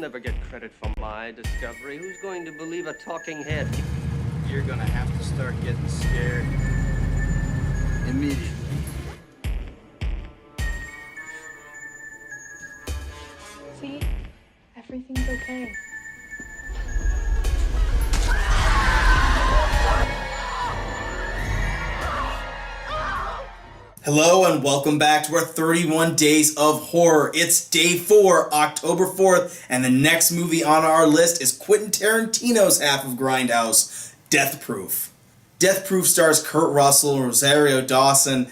never get credit for my discovery. Who's going to believe a talking head? You're gonna have to start getting scared immediately. See? Everything's okay. Hello and welcome back to our 31 Days of Horror. It's day 4, October 4th, and the next movie on our list is Quentin Tarantino's half of Grindhouse, Death Proof. Death Proof stars Kurt Russell, Rosario Dawson,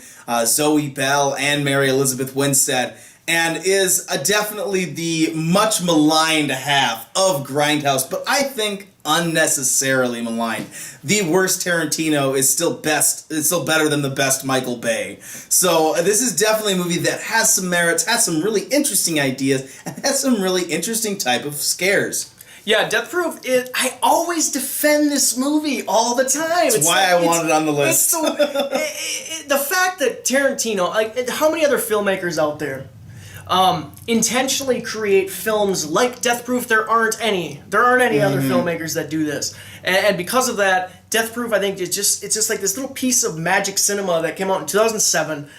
Zoe Bell, and Mary Elizabeth Winstead, and is definitely the much maligned half of Grindhouse, but I think unnecessarily maligned. The worst Tarantino is still better than the best Michael Bay. So this is definitely a movie that has some merits, has some really interesting ideas, and has some really interesting type of scares. Yeah, Death Proof, I always defend this movie all the time. That's why I want it on the list. The fact that Tarantino, like, how many other filmmakers out there intentionally create films like Death Proof? There aren't any. There aren't any other filmmakers that do this. And because of that, Death Proof, I think, it's just like this little piece of magic cinema that came out in 2007.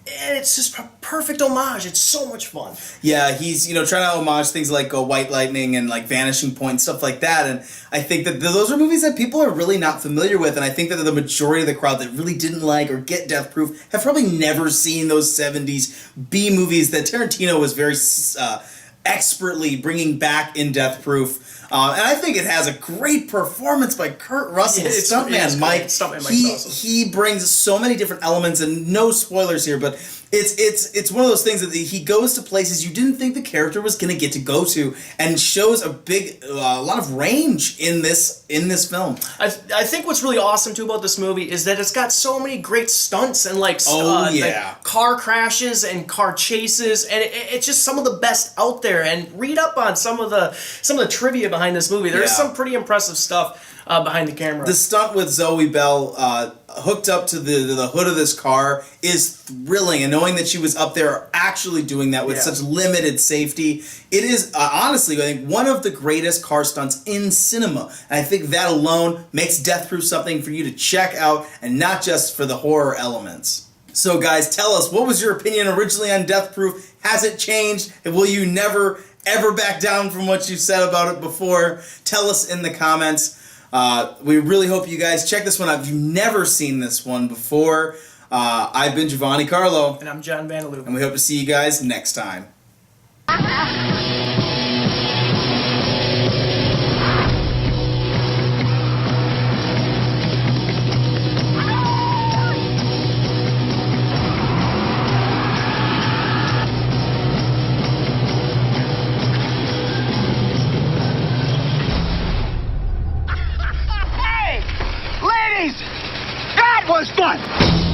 And it's just a perfect homage. It's so much fun. Yeah, he's trying to homage things like White Lightning and like Vanishing Point and stuff like that. And I think that those are movies that people are really not familiar with. And I think that the majority of the crowd that really didn't like or get Death Proof have probably never seen those 70s B movies that Tarantino was very expertly bringing back in Death Proof. And I think it has a great performance by Kurt Russell, Stuntman Mike. He brings so many different elements, and no spoilers here, but it's one of those things that he goes to places you didn't think the character was going to get to go to, and shows a lot of range in this film. I think what's really awesome too about this movie is that it's got so many great stunts and like car crashes and car chases, and it's just some of the best out there. And read up on some of the trivia behind this movie. There's some pretty impressive stuff behind the camera. The stunt with Zoe Bell hooked up to the hood of this car is thrilling, and knowing that she was up there actually doing that with such limited safety, it is honestly, I think, one of the greatest car stunts in cinema. And I think that alone makes Death Proof something for you to check out, and not just for the horror elements. So guys, tell us, what was your opinion originally on Death Proof? Has it changed? And will you never ever back down from what you said about it before? Tell us in the comments. We really hope you guys check this one out if you've never seen this one before. I've been Giovanni Carlo. And I'm John Vanderloo. And we hope to see you guys next time. That was fun!